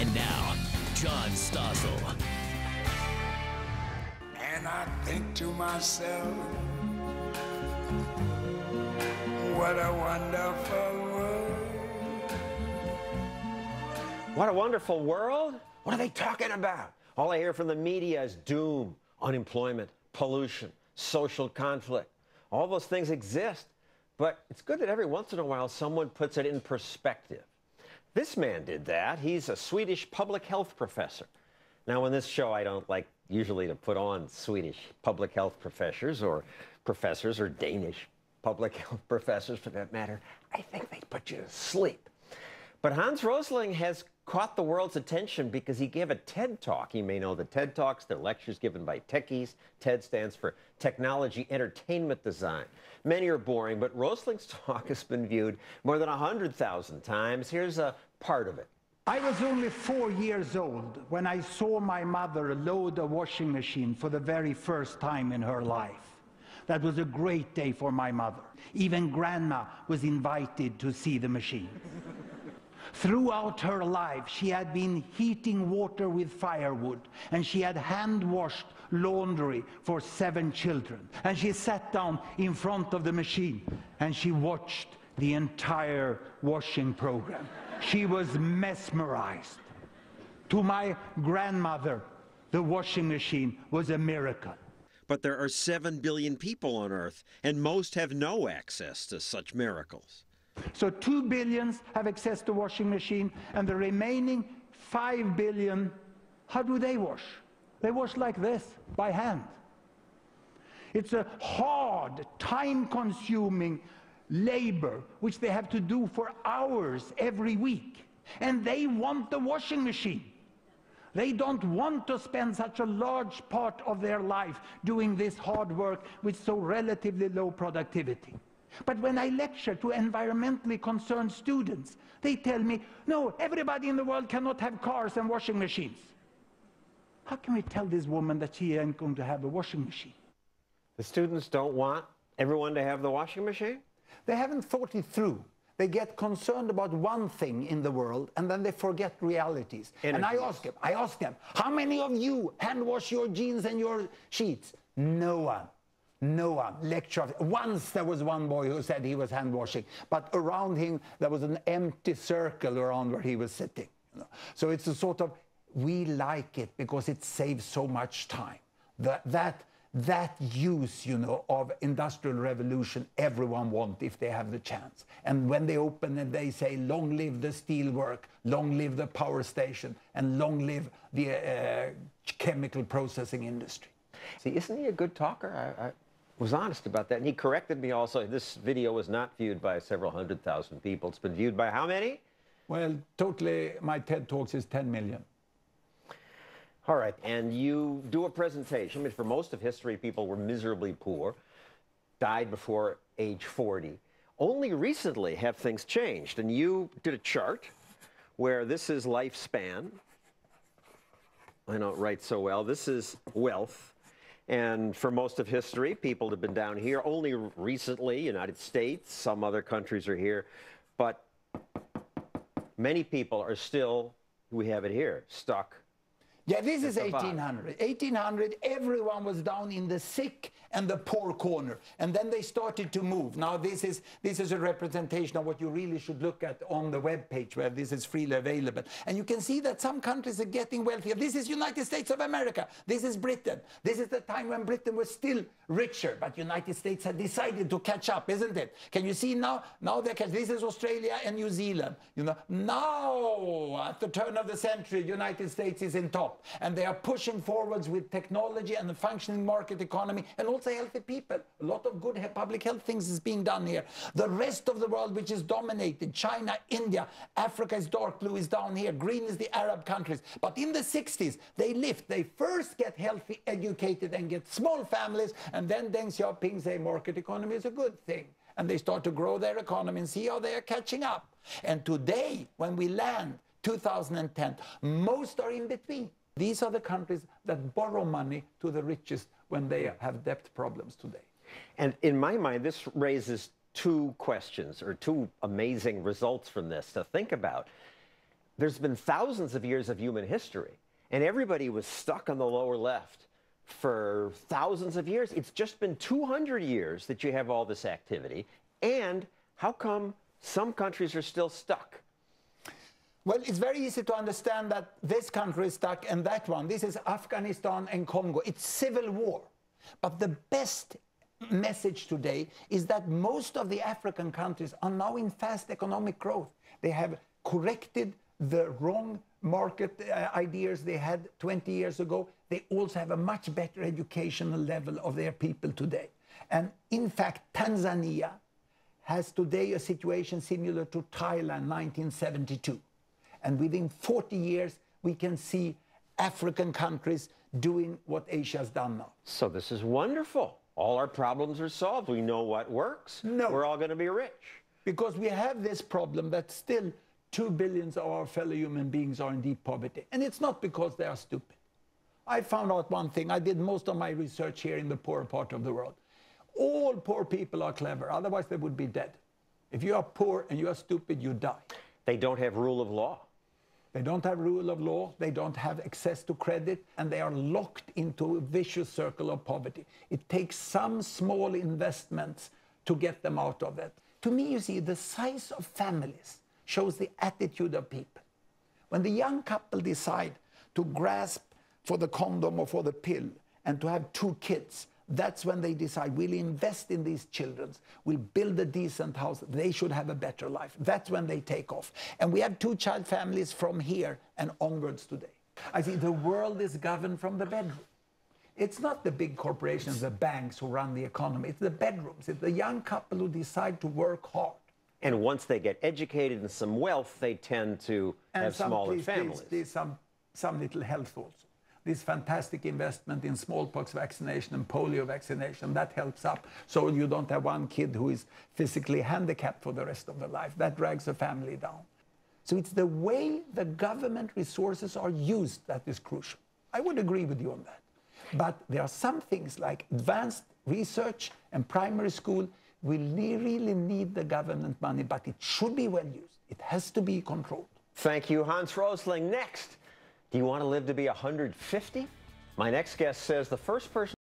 And now, John Stossel. And I think to myself, what a wonderful world. What a wonderful world? What are they talking about? All I hear from the media is doom, unemployment, pollution, social conflict. All those things exist, but it's good that every once in a while someone puts it in perspective. This man did that. He's a Swedish public health professor. Now, in this show, I don't like usually to put on Swedish public health professors or Danish public health professors, for that matter. I think they put you to sleep. But Hans Rosling has caught the world's attention because he gave a TED Talk. You may know the TED Talks. They're lectures given by techies. TED stands for Technology Entertainment Design. Many are boring, but Rosling's talk has been viewed more than 100,000 times. Here's a part of it. I was only 4 years old when I saw my mother load a washing machine for the very first time in her life. That was a great day for my mother. Even Grandma was invited to see the machine. Throughout her life, she had been heating water with firewood, and she had hand-washed laundry for 7 children. And she sat down in front of the machine, and she watched the entire washing program. She was mesmerized. To my grandmother, the washing machine was a miracle. But there are 7 billion people on Earth, and most have no access to such miracles. So 2 billion have access to washing machine, and the remaining 5 billion, how do they wash? They wash like this, by hand. It's a hard, time-consuming labor which they have to do for hours every week. And they want the washing machine. They don't want to spend such a large part of their life doing this hard work with so relatively low productivity. But when I lecture to environmentally concerned students, they tell me, no, everybody in the world cannot have cars and washing machines. How can we tell this woman that she ain't going to have a washing machine? The students don't want everyone to have the washing machine? They haven't thought it through. They get concerned about one thing in the world, and then they forget realities. And I ask them, how many of you hand wash your jeans and your sheets? No one. No one. Lecture. Once there was one boy who said he was hand washing, but around him there was an empty circle around where he was sitting. So it's a sort of, we like it because it saves so much time. That use, of industrial revolution, everyone wants if they have the chance. And when they open it, they say, long live the steelwork, long live the power station, and long live the chemical processing industry. See, isn't he a good talker? I was honest about that. And he corrected me also. This video was not viewed by several 100,000 people. It's been viewed by how many? Well, totally, my TED Talks is 10 million. All right, and you do a presentation. I mean, for most of history, people were miserably poor, died before age 40. Only recently have things changed, and you did a chart where this is lifespan. I don't write so well. This is wealth, and for most of history, people have been down here. Only recently, United States, some other countries are here, but many people are still, we have it here, stuck. Yeah, this is 1800. 1800, everyone was down in the sick and the poor corner. And then they started to move. Now, this is a representation of what you really should look at on the web page where this is freely available. And you can see that some countries are getting wealthier. This is United States of America. This is Britain. This is the time when Britain was still richer, but United States had decided to catch up, isn't it? Can you see now? Now they catch. This is Australia and New Zealand. Now, at the turn of the century, United States is in top. And they are pushing forwards with technology and a functioning market economy and also healthy people. A lot of good public health things is being done here. The rest of the world, which is dominated, China, India, Africa is dark blue, is down here. Green is the Arab countries. But in the 60s, they lift. They first get healthy, educated, and get small families. And then Deng Xiaoping say market economy is a good thing. And they start to grow their economy and see how they are catching up. And today, when we land 2010, most are in between. These are the countries that borrow money to the richest when they have debt problems today. And in my mind, this raises two questions, or two amazing results from this to think about. there's been thousands of years of human history, and everybody was stuck on the lower left for thousands of years. It's just been 200 years that you have all this activity. And how come some countries are still stuck? Well, it's very easy to understand that this country is stuck and that one. This is Afghanistan and Congo. It's civil war. But the best message today is that most of the African countries are now in fast economic growth. They have corrected the wrong market ideas they had 20 years ago. They also have a much better educational level of their people today. And in fact, Tanzania has today a situation similar to Thailand 1972. And within 40 years, we can see African countries doing what Asia has done now. So this is wonderful. All our problems are solved. We know what works. No. We're all going to be rich. Because we have this problem that still 2 billion of our fellow human beings are in deep poverty. And it's not because they are stupid. I found out one thing. I did most of my research here in the poorer part of the world. All poor people are clever. Otherwise, they would be dead. If you are poor and you are stupid, you die. They don't have rule of law. They don't have rule of law, they don't have access to credit, and they are locked into a vicious circle of poverty. It takes some small investments to get them out of that. To me, you see, the size of families shows the attitude of people. When the young couple decide to grasp for the condom or for the pill and to have 2 kids, that's when they decide, we'll invest in these children, we'll build a decent house, they should have a better life. That's when they take off. And we have 2-child families from here and onwards today. I see the world is governed from the bedroom. It's not the big corporations, the banks who run the economy, it's the bedrooms, it's the young couple who decide to work hard. And once they get educated and some wealth, they tend to have smaller families. There's some little health also. This fantastic investment in smallpox vaccination and polio vaccination, that helps up. So you don't have one kid who is physically handicapped for the rest of their life. That drags a family down. So it's the way the government resources are used that is crucial. I would agree with you on that. But there are some things like advanced research and primary school. We really need the government money, but it should be well used. It has to be controlled. Thank you, Hans Rosling. Next, do you want to live to be 150? My next guest says the first person